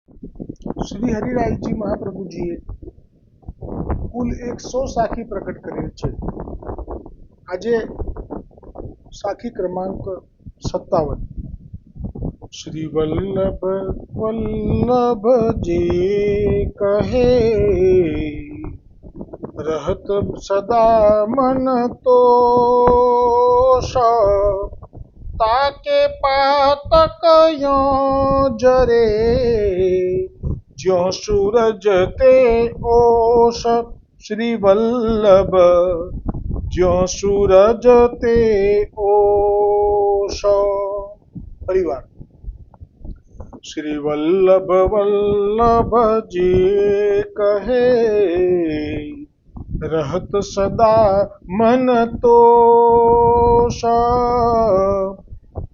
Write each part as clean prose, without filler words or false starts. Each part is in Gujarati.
શ્રી હરિરાયજી મહાપ્રભુજીએ કુલ 100 સાખી પ્રગટ કરેલ છે. આજે સાખી ક્રમાંક 57. શ્રી વલ્લભ વલ્લભ જે કહે રહત સદા મન તોષ તાકે પાતક યો જરે જ્યો સૂરજ તે ઓષ. શ્રી વલ્લભ જ્યો સૂરજ તે ઓષ. પરિવાર શ્રી વલ્લભ વલ્લભ જે કહે રહત સદા મન તોષ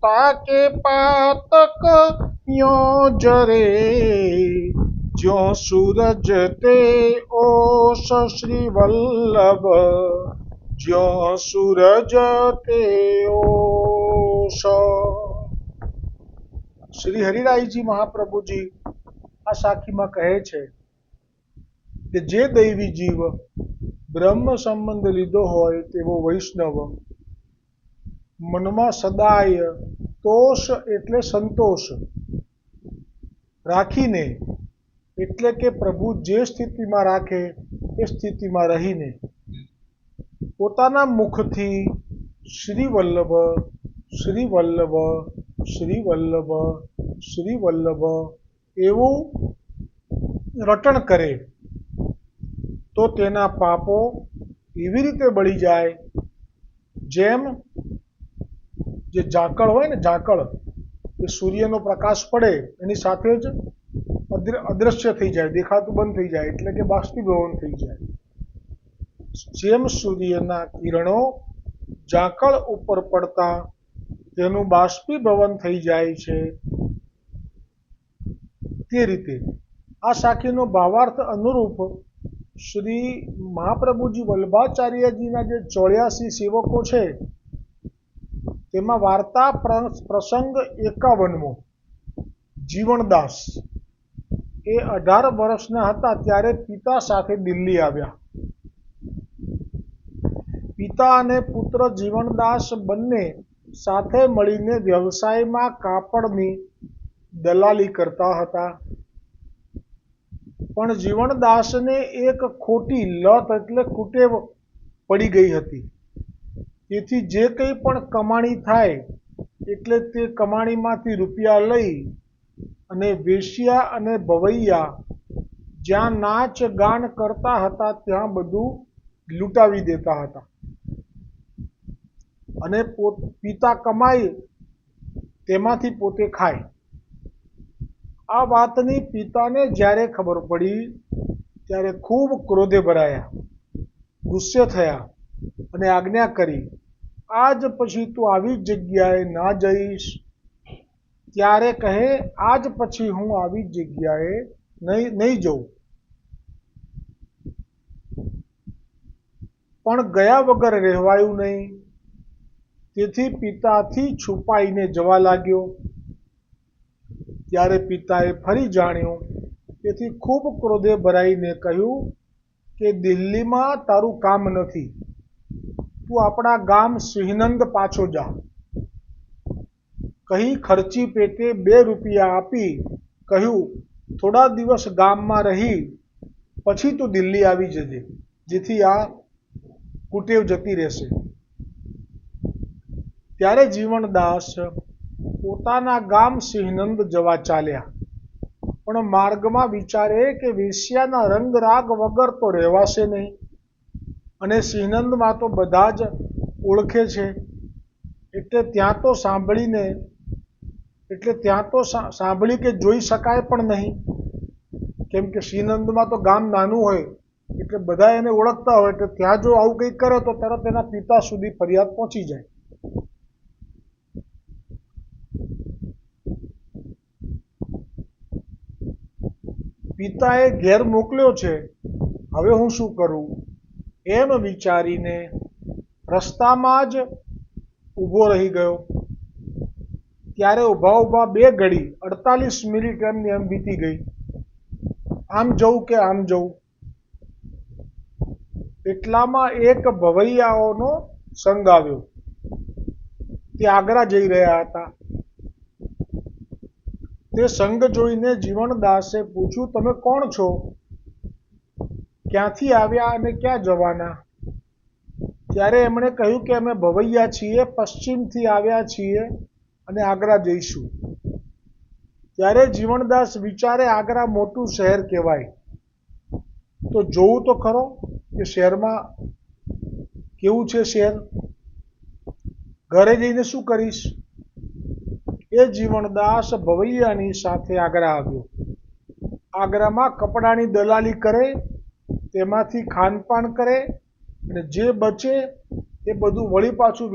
તાકે પાતક યો જરે જ્યો સૂરજ તે ઓષ. શ્રી વલ્લભ જ્યો સૂરજ તે ઓષ. શ્રી હરિરાયજી મહાપ્રભુજી આ સાખીમાં કહે છે કે જે દૈવી જીવ બ્રહ્મ સંબંધ લીધો હોય તેવો વૈષ્ણવ મનમાં સદાય તોષ એટલે સંતોષ રાખીને, એટલે કે પ્રભુ જે સ્થિતિમાં રાખે એ સ્થિતિમાં રહીને પોતાના મુખથી શ્રી વલ્લભ શ્રી વલ્લભ શ્રી વલ્લભ શ્રી વલ્લભ એવું રટણ કરે તો તેના પાપો એવી રીતે બળી જાય જેમ જે ઝાકળ હોય ને, ઝાકળ એ સૂર્યનો પ્રકાશ પડે એની સાથે જ અદૃશ્ય થઈ જાય, દેખાતું બંધ થઈ જાય, એટલે કે બાષ્પીભવન થઈ જાય. જેમ સૂર્યના કિરણો ઝાકળ ઉપર પડતા તેનું બાષ્પીભવન થઈ જાય છે, તે રીતે આ સાખીનો ભાવાર્થ અનુરૂપ શ્રી મહાપ્રભુજી વલ્લભાચાર્યજીના જે 84 સેવકો છે તેમાં વાર્તા પ્રસંગ 51મો. જીવણદાસ એ 18 વર્ષના હતા ત્યારે પિતા સાથે દિલ્હી આવ્યા. પિતા અને પુત્ર જીવણદાસ બંને સાથે મળીને વ્યવસાયમાં કાપડની દલાલી કરતા હતા. પણ જીવણદાસને એક ખોટી લત એટલે કુટેવ પડી ગઈ હતી. તેથી જે કંઈ પણ કમાણી થાય એટલે તે કમાણીમાંથી રૂપિયા લઈ અને વેશ્યા અને ભવૈયા જ્યાં નાચ ગાન કરતા હતા ત્યાં બધું લૂંટાવી દેતા હતા અને પિતા કમાય તેમાંથી પોતે ખાય. આ વાતની પિતાને જ્યારે ખબર પડી ત્યારે ખૂબ ક્રોધે ભરાયા, ગુસ્સે થયા અને આજ્ઞા કરી, આજ પછી તું આવી જગ્યાએ ના જઈશ. ત્યારે કહે, આજ પછી હું આવી જગ્યાએ નહીં જઉં. પણ ગયા વગર રહેવાયું નહીં. તેથી પિતાથી છુપાઈને જવા લાગ્યો. ત્યારે પિતાએ ફરી જાણ્યું, તેથી ખૂબ ક્રોધે ભરાઈને કહ્યું કે દિલ્હીમાં તારું કામ નથી, તું આપણા ગામ સિંહનંદ પાછો જા. કહી ખર્ચી પેટે 2 રૂપિયા આપી કહ્યું, થોડા દિવસ ગામમાં રહી પછી તું દિલ્હી આવી જજે, જેથી આ કુટેવ જતી રહેશે. ત્યારે જીવણદાસ પોતાના ગામ સિંહનંદ જવા ચાલ્યા. પણ માર્ગમાં વિચારે કે વેશ્યાના રંગ રાગ વગર તો રહેવાશે નહીં અને સિંહનંદમાં તો બધા જ ઓળખે છે, એટલે ત્યાં તો સાંભળી કે જોઈ શકાય પણ નહીં. કેમ કે સિંહનંદમાં તો ગામ નાનું હોય એટલે બધા એને ઓળખતા હોય, એટલે ત્યાં જો આવું કંઈક કરે તો તરત એના પિતા સુધી ફરિયાદ પહોંચી જાય. પિતાએ ઘેર મોકલ્યો છે, હવે હું શું કરું એમ વિચારીને રસ્તામાં જ ઊભો રહી ગયો. ત્યારે ઊભા ઊભા 2 ઘડી 48 મિનિટ એમની એમ વીતી ગઈ. આમ જવું કે આમ જવું. એટલામાં એક ભવૈયાઓનો સંગ આવ્યો. તે આગ્રા જઈ રહ્યા હતા. તે સંગ જોઈને જીવણદાસે પૂછ્યું, તમે કોણ છો? ક્યાંથી આવ્યા અને ક્યાં જવાના? ત્યારે એમણે કહ્યું કે અમે ભવૈયા છીએ, પશ્ચિમથી આવ્યા છીએ અને આગ્રા જઈશું. ત્યારે જીવણદાસ વિચારે, આગ્રા મોટું શહેર કહેવાય, તો જોવું તો ખરો કે શહેરમાં કેવું છે શહેર. ઘરે જઈને શું કરીશ? એ જીવણદાસ ભવૈયાની સાથે આગ્રા આવ્યો. આગ્રામાં કપડાની દલાલી કરે, તેમાંથી ખાનપાન કરે અને જે બચે એ બધું વળી પાછું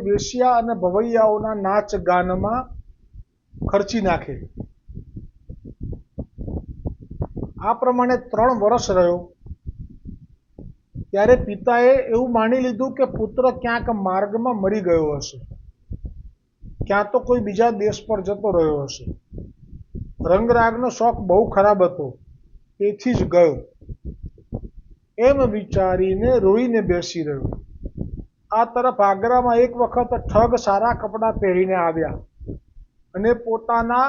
વેશ્યા અને ભવૈયાઓના નાચ ગાનમાં ખર્ચી નાખે. આ પ્રમાણે 3 વર્ષ રહ્યો. ત્યારે પિતાએ એવું માની લીધું કે પુત્ર ક્યાંક માર્ગમાં મરી ગયો હશે, ક્યાં તો કોઈ બીજા દેશ પર જતો રહ્યો હશે. રંગરાગનો શોખ બહુ ખરાબ હતો, તેથી જ ગયો. એમ વિચારીને રોઈને બેસી રહ્યો. આ તરફ આગ્રામાં એક વખત ઠગ સારા કપડાં પહેરીને આવ્યા અને પોતાના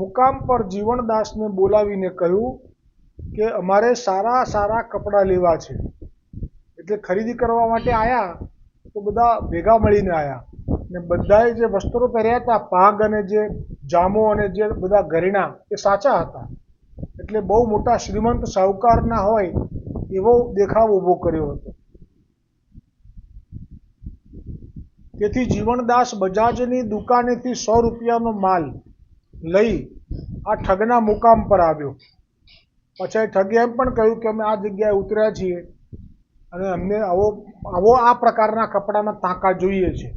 મુકામ પર જીવણદાસને બોલાવીને કહ્યું કે અમારે સારા સારા કપડાં લેવા છે. એટલે ખરીદી કરવા માટે આવ્યા તો બધા ભેગા મળીને આવ્યા ને બધાએ જે વસ્ત્રો પહેર્યા હતા, પાગ અને જે જામો અને જે બધા ઘરેણાં, એ સાચા હતા. એટલે બહુ મોટા શ્રીમંત સાહુકારના હોય એવો દેખાવ ઊભો કર્યો હતો. તેથી જીવણદાસ બજાજની દુકાનેથી 100 રૂપિયાનો માલ લઈ આ ઠગના મુકામ પર આવ્યો. પછી ઠગે એમ પણ કહ્યું કે અમે આ જગ્યાએ ઉતર્યા છીએ અને અમને આવો આ પ્રકારના કપડાના તાંકા જોઈએ છે.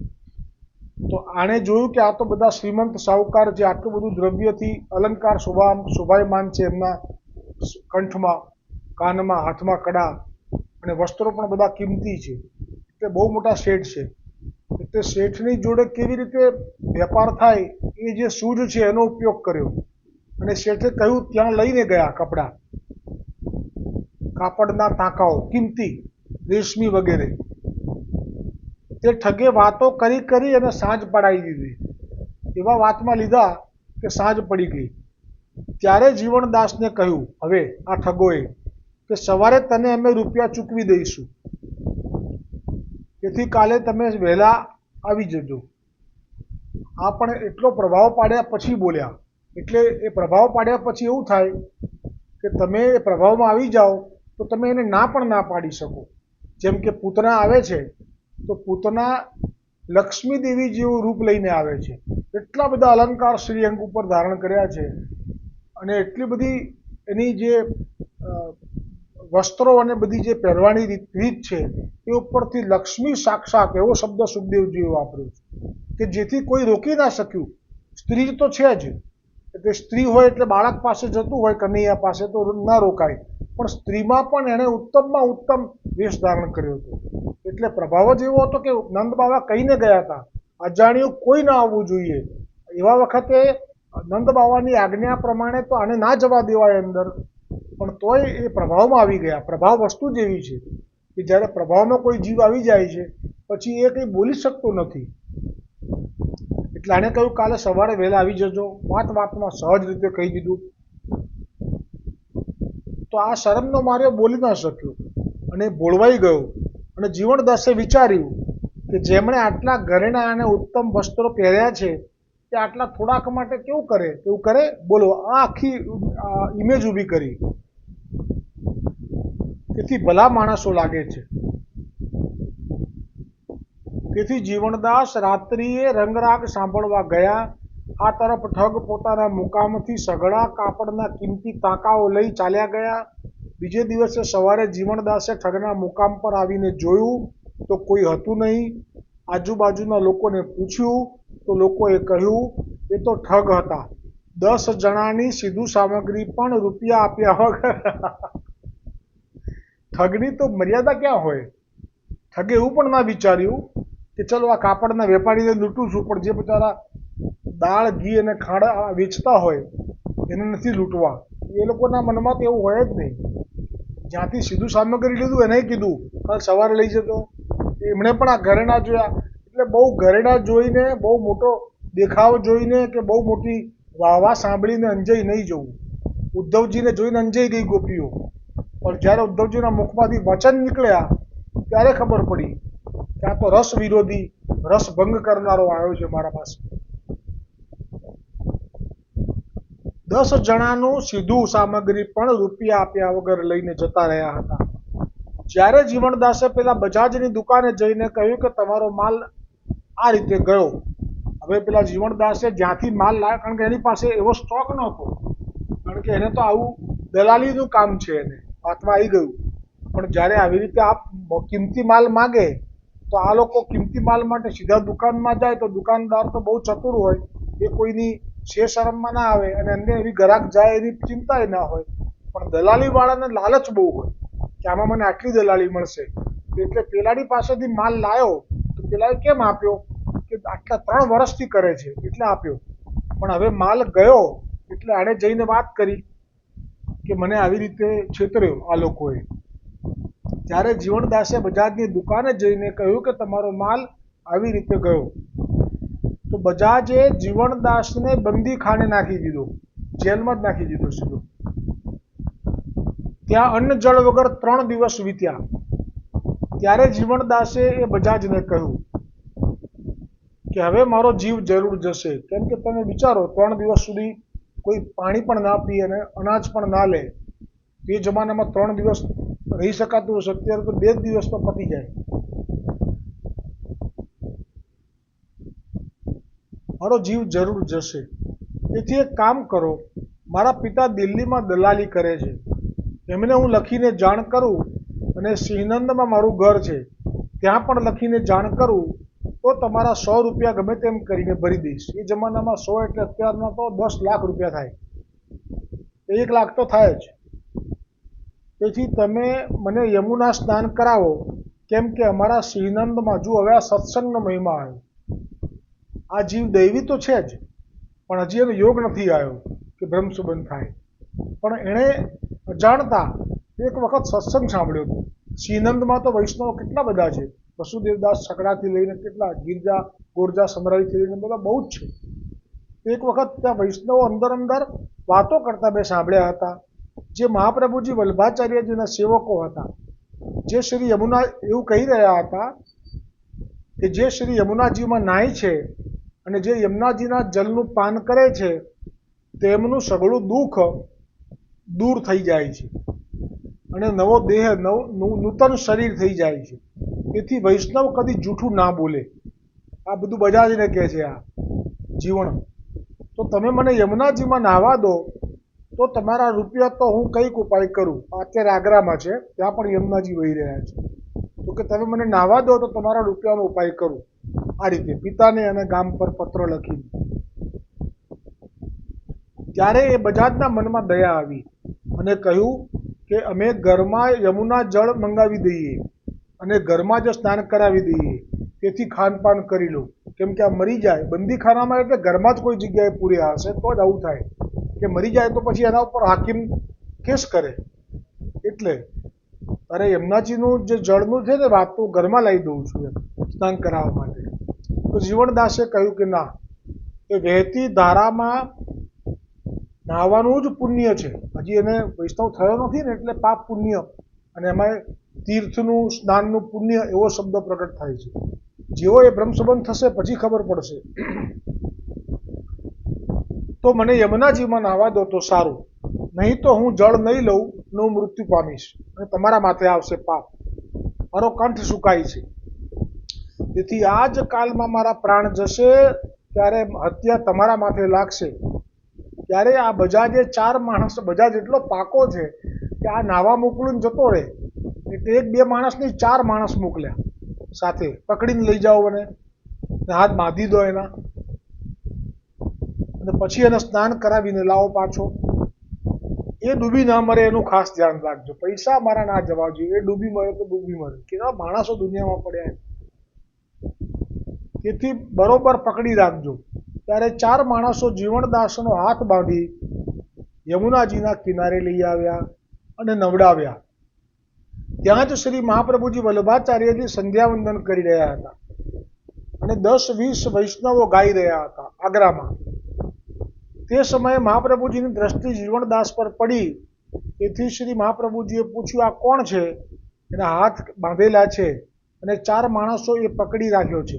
તો આણે જોયું કે આ તો બધા શ્રીમંત સાહુકાર જે આટલું બધું દ્રવ્યથી અલંકાર શોભાયમાન છે, એમના કંઠમાં, કાનમાં, હાથમાં કડા અને વસ્ત્રો પણ બધા કિંમતી છે, એટલે બહુ મોટા શેઠ છે. એટલે શેઠની જોડે કેવી રીતે વેપાર થાય એ જે સૂઝ છે એનો ઉપયોગ કર્યો અને શેઠે કહ્યું ત્યાં લઈને ગયા કપડાં, કાપડના તાંકાઓ કિંમતી, રેશમી વગેરે. તે ઠગે વાતો કરી અને સાંજ પડાવી દીધી. એવા વાતમાં લીધા કે સાંજ પડી ગઈ. ત્યારે જીવણદાસને કહ્યું હવે આ ઠગોએ કે સવારે તને અમે રૂપિયા ચૂકવી દઈશું, તેથી કાલે તમે વહેલા આવી જજો. આ પણ એટલો પ્રભાવ પાડ્યા પછી બોલ્યા. એટલે એ પ્રભાવ પાડ્યા પછી એવું થાય કે તમે એ પ્રભાવમાં આવી જાઓ તો તમે એને ના પણ ના પાડી શકો. જેમ કે પૂતના આવે છે તો પૂતના લક્ષ્મી દેવી જેવું રૂપ લઈને આવે છે. એટલા બધા અલંકાર શ્રીઅંગ ઉપર ધારણ કર્યા છે અને એટલી બધી એની જે વસ્ત્રો અને બધી જે પહેરવાની રીત છે એ ઉપરથી લક્ષ્મી સાક્ષાત એવો શબ્દ સુખદેવજીએ વાપર્યો છે કે જેથી કોઈ રોકી ના શક્યું. સ્ત્રી તો છે જ, એટલે સ્ત્રી હોય એટલે બાળક પાસે જતું હોય કનૈયા પાસે તો ના રોકાય, પણ સ્ત્રીમાં પણ એણે ઉત્તમમાં ઉત્તમ વેશ ધારણ કર્યો હતો. એટલે પ્રભાવ જ એવો હતો કે નંદ બાબા કહીને ગયા હતા અજાણ્યું કોઈ ના આવવું જોઈએ. એવા વખતે નંદ બાબાની આજ્ઞા પ્રમાણે તો આને ના જવા દેવાય અંદર, પણ તોય એ પ્રભાવમાં આવી ગયા. પ્રભાવ વસ્તુ જ એવી છે કે જ્યારે પ્રભાવમાં કોઈ જીવ આવી જાય છે પછી એ કંઈ બોલી શકતો નથી. એટલે આને કહ્યું કાલે સવારે વહેલા આવી જજો. વાતમાં સહજ રીતે કહી દીધું. તો આ શરમનો માર્યો બોલી ન શક્યો અને બોલવાઈ ગયો. અને જીવણદાસે વિચાર્યું કે જેમણે આટલા ઘરેણાં અને ઉત્તમ વસ્ત્રો પહેર્યા છે તે આટલા થોડાક માટે કેવું કરે. બોલો, આ આખી ઇમેજ ઊભી કરી. તેથી ભલા માણસો લાગે છે. તેથી જીવણદાસ રાત્રિએ રંગરાગ સાંભળવા ગયા. આ તરફ ઠગ પોતાના મુકામથી સઘળા કાપડના કિંમતી તાંકાઓ લઈ ચાલ્યા ગયા. બીજે દિવસે સવારે જીવણદાસે ઠગના મુકામ પર આવીને જોયું તો કોઈ હતું નહીં. આજુબાજુના લોકોને પૂછ્યું તો લોકોએ કહ્યું એ તો ઠગ હતા. 10 જણાની સીધું સામગ્રી પણ રૂપિયા આપ્યા વગર. ઠગની તો મર્યાદા ક્યાં હોય. ઠગે એવું પણ ના વિચાર્યું કે ચલો આ કાપડના વેપારીને લૂંટું છું, પણ જે બિચારા દાળ, ઘી અને ખાંડ વેચતા હોય એને નથી લૂંટવા. એ લોકોના મનમાં તો એવું હોય જ નહીં. જ્યાંથી સીધું સામગ્રી લીધું એને કીધું કાલ સવારે લઈ જતો. એમણે પણ આ ઘરેણા જોયા એટલે બહુ ઘરેણા જોઈને, બહુ મોટો દેખાવ જોઈને કે બહુ મોટી વાહવા સાંભળીને અંજાઈ નહીં જવું. ઉદ્ધવજીને જોઈને અંજાઈ ગઈ ગોપીઓ. પણ જ્યારે ઉદ્ધવજીના મુખમાંથી વચન નીકળ્યા ત્યારે ખબર પડી કે આ તો રસ વિરોધી, રસ ભંગ કરનારો આવ્યો છે મારા પાસે. 10 જણાનું સીધું સામગ્રી પણ રૂપિયા આપ્યા વગર લઈને જતા રહ્યા હતા. જ્યારે જીવણદાસે પેલા બજાજની દુકાને જઈને કહ્યું કે તમારો માલ આ રીતે ગયો. હવે પેલા જીવણદાસે જ્યાંથી માલ લાવ્યો, કારણ કે એની પાસે એવો સ્ટોક નહોતો, કારણ કે એને તો આવું દલાલીનું કામ છે, એને હાથમાં આવી ગયું. પણ જ્યારે આવી રીતે આપ કિંમતી માલ માગે તો આ લોકો કિંમતી માલ માટે સીધા દુકાનમાં જાય તો દુકાનદાર તો બહુ ચતુર હોય, એ કોઈની શરમમાં ના આવે અને એમને એવી ગ્રાહક જાય એની ચિંતા ના હોય. પણ દલાલીવાળાને લાલચ બહુ હોય કે આમાં મને આટલી દલાલી મળશે, એટલે પેલાની પાસેથી માલ લાવ્યો તો પેલાએ કેમ આપ્યો કે આટલા 3 વર્ષથી કરે છે એટલે આપ્યો. પણ હવે માલ ગયો એટલે આણે જઈને વાત કરી કે મને આવી રીતે છેતર્યો આ લોકોએ. ત્યારે જીવણદાસે બજાજની દુકાને જઈને કહ્યું કે તમારો માલ આવી રીતે ગયો. તો બજાજે જીવણદાસને બંદીખાને નાખી દીધો, જેલમાં જ નાખી દીધો સીધો. ત્યાં અન્ન જળ વગર 3 દિવસ વીત્યા. ત્યારે જીવણદાસે એ બજાજને કહ્યું કે હવે મારો જીવ જરૂર જશે, કેમ કે તમે વિચારો 3 દિવસ સુધી કોઈ પાણી પણ ના પીએ અને અનાજ પણ ના લે. એ જમાનામાં 3 દિવસ રહી શકાતું હશે, અત્યારે તો 2 દિવસ તો પતી જાય. મારો જીવ જરૂર જશે, તેથી એક કામ કરો, મારા પિતા દિલ્હીમાં દલાલી કરે છે, એમને હું લખીને જાણ કરું અને સિંહનંદમાં મારું ઘર છે ત્યાં પણ લખીને જાણ કરું તો તમારા 100 રૂપિયા ગમે તેમ કરીને ભરી દઈશ. એ જમાનામાં 100 એટલે અત્યારના તો 10 લાખ રૂપિયા થાય, 1 લાખ તો થાય જ. તેથી તમે મને યમુના સ્નાન કરાવો, કેમ કે અમારા સિંહનંદમાં જો હવે આ સત્સંગનો મહિમા આવ્યો. આ જીવ દૈવી તો છે જ, પણ હજી એનો યોગ નથી આવ્યો કે બ્રહ્મસુબંધ થાય. પણ એણે અજાણતા એક વખત સત્સંગ સાંભળ્યો હતો. સિંહનંદમાં તો વૈષ્ણવ કેટલા બધા છે, વસુદેવદાસ છકડાથી લઈને કેટલા, ગિરજા ગોરજા સમરાઈથી લઈને બધા બહુ જ છે. એક વખત ત્યાં વૈષ્ણવો અંદર અંદર વાતો કરતા મેં સાંભળ્યા હતા. જે મહાપ્રભુજી વલ્ભાચાર્યજીના સેવકો હતા, જે શ્રી યમુના એવું કહી રહ્યા હતા કે જે શ્રી યમુનાજીમાં નાય છે અને જે યમુનાજીના જલનું પાન કરે છે તેમનું સઘળું દુઃખ દૂર થઈ જાય છે અને નવો દેહ, નૂતન શરીર થઈ જાય છે. તેથી વૈષ્ણવ કદી જૂઠું ના બોલે. આ બધું બજાજને કહે છે આ જીવણ. તો તમે મને યમુનાજીમાં નાહવા દો તો તમારા રૂપિયા તો હું કંઈક ઉપાય કરું. અત્યારે આગ્રામાં છે, ત્યાં પણ યમુનાજી વહી રહ્યા છે. તો કે તમે મને નાહવા દો તો તમારા રૂપિયાનો ઉપાય કરું. આ રીતે પિતાને અને ગામ પર પત્ર લખીને. ત્યારે એ બજાજના મનમાં દયા આવી અને કહ્યું કે અમે ઘરમાં યમુના જળ મંગાવી દઈએ અને ઘરમાં જ સ્નાન કરાવી દઈએ, તેથી ખાનપાન કરી લો. કેમ કે આ મરી જાય બંદીખાનામાં એટલે ઘરમાં જ કોઈ જગ્યાએ પૂર્યા હશે તો જ આવું થાય કે મરી જાય તો પછી એના ઉપર હાકીમ કેસ કરે. એટલે અરે યમુનાજીનું જે જળનું છે ને વાત તો ઘરમાં લાવી દઉં છું એમ સ્નાન કરાવવા માટે. તો જીવણદાસે કહ્યું કે ના, એ વહેતી ધારામાં નાહવાનું જ પુણ્ય છે. હજી એને વૈષ્ણવ થયો નથી ને એટલે પાપ પુણ્ય અને એમાં તીર્થનું સ્નાનનું પુણ્ય એવો શબ્દ પ્રગટ થાય છે. જેવો એ બ્રહ્મસંબંધ થશે પછી ખબર પડશે. તો મને યમુનાજીમાં નાહવા દો તો સારું, નહીં તો હું જળ નહીં લઉં અને હું મૃત્યુ પામીશ અને તમારા માથે આવશે પાપ. મારો કંઠ સુકાય છે. તેથી આ જ કાલમાં મારા પ્રાણ જશે ત્યારે હત્યા તમારા માથે લાગશે. ત્યારે આ બજાજે 4 માણસ, બજાજ એટલો પાકો છે કે આ નાવા મોકલીને જતો રહે એટલે 1-2 માણસની 4 માણસ મોકલ્યા સાથે, પકડીને લઈ જાઓ અને હાથ બાંધી દો એના અને પછી એને સ્નાન કરાવીને લાવો પાછો. એ ડૂબી ના મરે એનું ખાસ ધ્યાન રાખજો. પૈસા મારા ના જવા જોઈએ, એ ડૂબી મરે તો ડૂબી મરે. કેવા માણસો દુનિયામાં પડ્યા. તેથી બરોબર પકડી રાખજો. ત્યારે 4 માણસો જીવણદાસનો હાથ બાંધી યમુનાજીના કિનારે લઈ આવ્યા અને નવડાવ્યા. ત્યાં જ શ્રી મહાપ્રભુજી વલ્લભાચાર્યજી સંધ્યાવંદન કરી રહ્યા હતા અને 10-20 વૈષ્ણવો ગાઈ રહ્યા હતા આગ્રામાં. તે સમયે મહાપ્રભુજીની દ્રષ્ટિ જીવણદાસ પર પડી. તેથી શ્રી મહાપ્રભુજીએ પૂછ્યું, આ કોણ છે? એના હાથ બાંધેલા છે અને 4 માણસો એ પકડી રાખ્યો છે,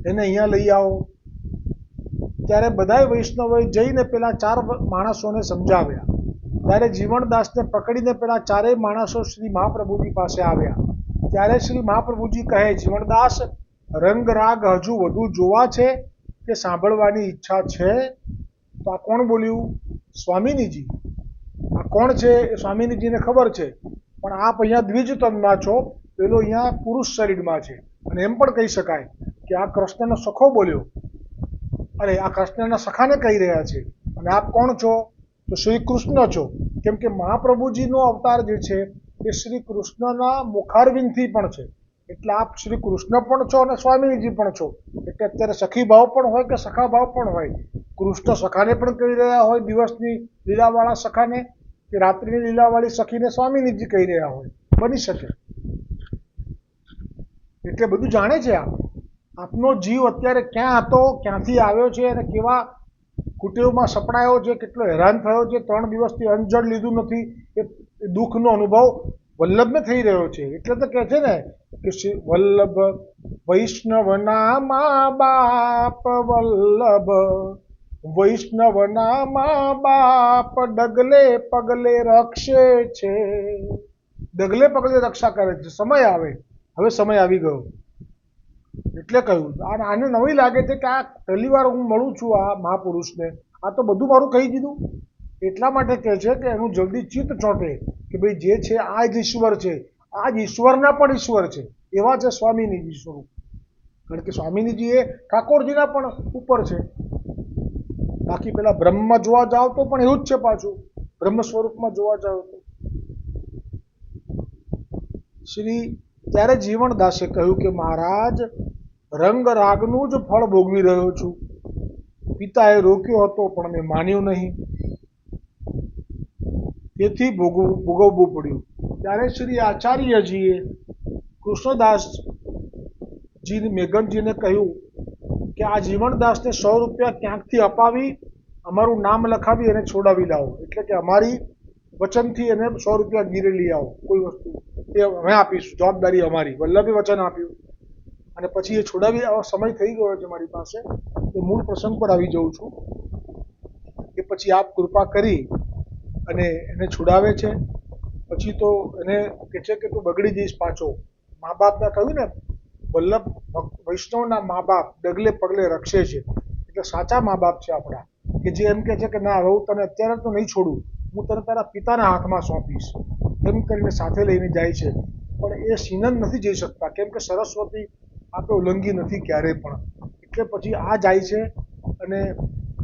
એને અહીંયા લઈ આવો. ત્યારે બધાય વૈષ્ણવોએ જઈને પેલા 4 માણસોને સમજાવ્યા. ત્યારે જીવણદાસને પકડીને પેલા 4 માણસો શ્રી મહાપ્રભુજી પાસે આવ્યા. ત્યારે શ્રી મહાપ્રભુજી કહે, જીવણદાસ, રંગ રાગ હજુ વધુ જોવા છે કે સાંભળવાની ઈચ્છા છે? તો આ કોણ બોલ્યું? સ્વામિનીજી. આ કોણ છે એ સ્વામિનીજીને ખબર છે, પણ આપ અહીંયા દ્વિજ તનમાં છો, પેલો અહીંયા પુરુષ શરીરમાં છે. અને એમ પણ કહી શકાય કે આ કૃષ્ણનો સખો બોલ્યો, અરે આ કૃષ્ણના સખાને કહી રહ્યા છે. અને આપ કોણ છો? તો શ્રી કૃષ્ણ છો. કેમ કે મહાપ્રભુજીનો અવતાર જે છે એ શ્રી કૃષ્ણના મુખારવિંદથી પણ છે. એટલે આપ શ્રી કૃષ્ણ પણ છો અને સ્વામિનીજી પણ છો. એટલે અત્યારે સખી ભાવ પણ હોય કે સખા ભાવ પણ હોય. કૃષ્ણ સખાને પણ કહી રહ્યા હોય, દિવસની લીલાવાળા સખાને, કે રાત્રિની લીલાવાળી સખીને સ્વામિનીજી કહી રહ્યા હોય, બની શકે. એટલે બધું જાણે છે આપ. આપનો જીવ અત્યારે ક્યાં હતો, ક્યાંથી આવ્યો છે અને કેવા કુટેવમાં સપડાયો છે, કેટલો હેરાન થયો છે, 3 દિવસથી અન્ન જળ લીધું નથી, એ દુઃખનો અનુભવ વલ્લભને થઈ રહ્યો છે. એટલે તો કહે છે ને કે વલ્લભ વૈષ્ણવના મા બાપ, વલ્લભ વૈષ્ણવના મા બાપ, ડગલે પગલે રક્ષે છે. ડગલે પગલે રક્ષા કરે છે. સમય આવે, હવે સમય આવી ગયો એટલે કહ્યું. આને નવી લાગે છે કે આ પહેલી વાર હું મળું છું આ મહાપુરુષને, આ તો બધું મારું કહી દીધું. એટલા માટે કહે છે કે એનું જલ્દી ચિત્ત ચોંટે કે ભાઈ જે છે આ જ ઈશ્વર છે, આ જ ઈશ્વરના પણ ઈશ્વર છે. એવા છે સ્વામિનીજી સ્વરૂપ. કારણ કે સ્વામિનીજી એ ઠાકોરજીના પણ ઉપર છે. બાકી પેલા બ્રહ્મમાં જોવા જાવ તો પણ એવું જ છે પાછું, બ્રહ્મ સ્વરૂપમાં જોવા જાવ તો. ત્યારે જીવણદાસે કહ્યું કે મહારાજ, રંગ રાગનું જ ફળ ભોગવી રહ્યો છું. પિતાએ રોક્યો હતો પણ મેં માન્યું નહીં, તેથી ભોગવવું પડ્યું. ત્યારે શ્રી આચાર્યજીએ કૃષ્ણદાસજી મેઘનજીને કહ્યું કે આ જીવણદાસને 100 રૂપિયા ક્યાંકથી અપાવી અમારું નામ લખાવી એને છોડાવી લાવો. એટલે કે અમારી વચનથી એને 100 રૂપિયા ગીરે લઈ આવો. કોઈ વસ્તુ એ અમે આપીશું, જવાબદારી અમારી. વલ્લભે વચન આપ્યું અને પછી એ છોડાવી. આવો સમય થઈ ગયો છે મારી પાસે, એ મૂળ પ્રસંગ પર આવી જઉં છું. કે પછી આપ કૃપા કરી અને એને છોડાવે છે. પછી તો એને કહે છે કે તું બગડી જઈશ પાછો. મા બાપને કહ્યું ને, વલ્લભ વૈષ્ણવના મા બાપ ડગલે પગલે રક્ષે છે. એટલે સાચા મા બાપ છે આપણા, કે જે એમ કહે છે કે ના, હવે હું તને અત્યારે તો નહીં છોડું, હું તને તારા પિતાના હાથમાં સોંપીશ, એમ કરીને સાથે લઈને જાય છે. પણ એ સિનન નથી જઈ શકતા, કેમ કે સરસ્વતી આપણે ઉલ્લંઘી નથી ક્યારેય પણ. એટલે પછી આ જાય છે અને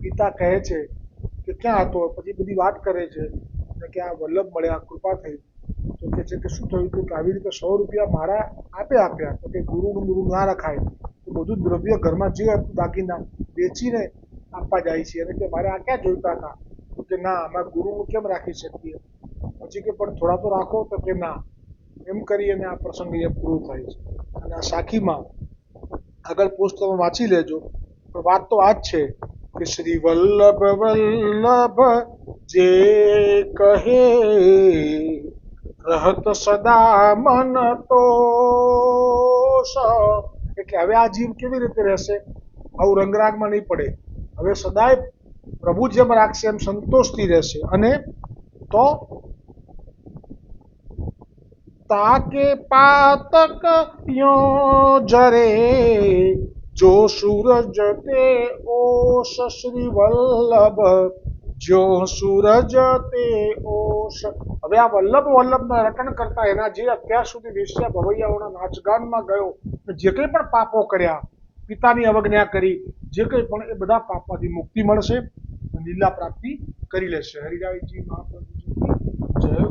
પિતા કહે છે કે ક્યાં હતો? પછી બધી વાત કરે છે અને કે આ વલ્લભ મળ્યા, કૃપા થઈ. તો કહે છે કે શું થયું હતું? કે આવી રીતે 100 રૂપિયા મારા આપ્યા. તો કે ગુરુ ના રખાય, તો બધું દ્રવ્ય ઘરમાં જે હતું દાગીના વેચીને આપવા જાય છે. અને કે મારે આ ક્યાં જોઈતા હતા? તો કે ના, અમારા ગુરુનું કેમ રાખી શકીએ? પછી કે પણ થોડા તો રાખો. તો કે ના. એમ કરી અને આ પ્રસંગ અહીંયા પૂરો થાય છે. અને આ સાખીમાં આગળ પોસ્ટ તમે વાંચી લેજો. પણ વાત તો આ જ છે કે શ્રી વલ્લભ વલ્લભ જે કહે, રહત સદા મન તોષ. એટલે હવે આ જીવ કેવી રીતે રહેશે? આવું રંગરાગમાં નહીં પડે. હવે સદાય પ્રભુ જેમ રાખશે એમ સંતોષથી રહેશે. અને તો તાકે પાતક યો જરે, જો સૂરજ તે ઓશ. શ્રી વલ્લભ જો સૂરજ તે ઓશ. હવે આ વલ્લભના રટણ કરતા એના જે અત્યાર સુધી વેશ્યા ભવૈયાઓના નાચગાનમાં ગયો, જે કંઈ પણ પાપો કર્યા, પિતાની અવજ્ઞા કરી, જે કંઈ પણ, એ બધા પાપમાંથી મુક્તિ મળશે, લીલા પ્રાપ્તિ કરી લેશે. હરિરાયજી મહાપ્રભુજી જય.